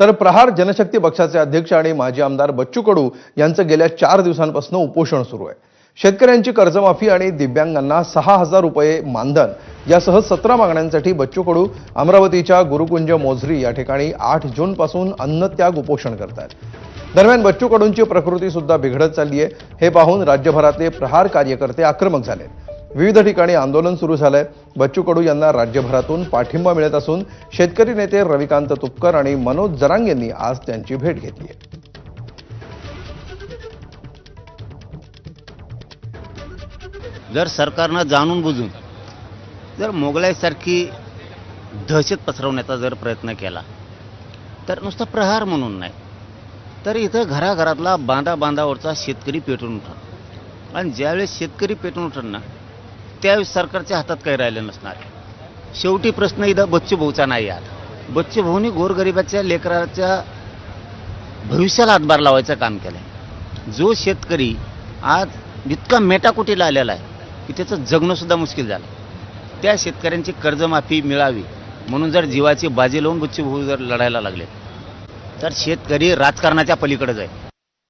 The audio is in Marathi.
तर प्रहार जनशक्ती पक्षाचे अध्यक्ष आणि माजी आमदार बच्चू कडू यांचं गेल्या 4 दिवसांपासून उपोषण सुरू आहे। शेतकऱ्यांची कर्जमाफी आणि दिव्यांगांना 6,000 रुपये मानधन यासह 17 मागण्यांसाठी बच्चू कडू अमरावतीच्या गुरुकुंज मोझरी या ठिकाणी 8 जून पासून अन्नत्याग उपोषण करतात। दरम्यान बच्चू कडूंची प्रकृती सुद्धा बिघडत चालली आहे। हे पाहून राज्यभरातले प्रहार कार्यकर्ते आक्रमक झाले। विविध ठिकाणी आंदोलन सुरू झालंय। बच्चू कडू यांना राज्यभरातून पाठिंबा मिळत असून शेतकरी नेते रविकांत तुपकर आणि मनोज जरांग यांनी आज त्यांची भेट घेतली आहे। जर सरकारनं जाणून बुजून जर मोगलाईसारखी दहशत पसरवण्याचा जर प्रयत्न केला तर नुसतं प्रहार म्हणून नाही तर इथं घराघरातला बांधावरचा शेतकरी पेटून उठणार आणि ज्यावेळेस शेतकरी पेटून उठणार त्यावेळेस सरकारच्या हातात काही राहिलं नसणार। शेवटी प्रश्न इथं बच्चू भाऊचा नाही आहे। बच्चू भाऊनी गोरगरिबाच्या लेकराच्या भविष्याला हातभार लावायचं काम केलंय। जो शेतकरी आज इतका मेटाकुटीला आलेला आहे की त्याचं जगणं सुद्धा मुश्किल झालं, त्या शेतकऱ्यांची कर्जमाफी मिळावी म्हणून जर जीवाची बाजी लावून बच्चू भाऊ जर लढायला लागले तर शेतकरी राजकारणाच्या पलीकडे जाईल।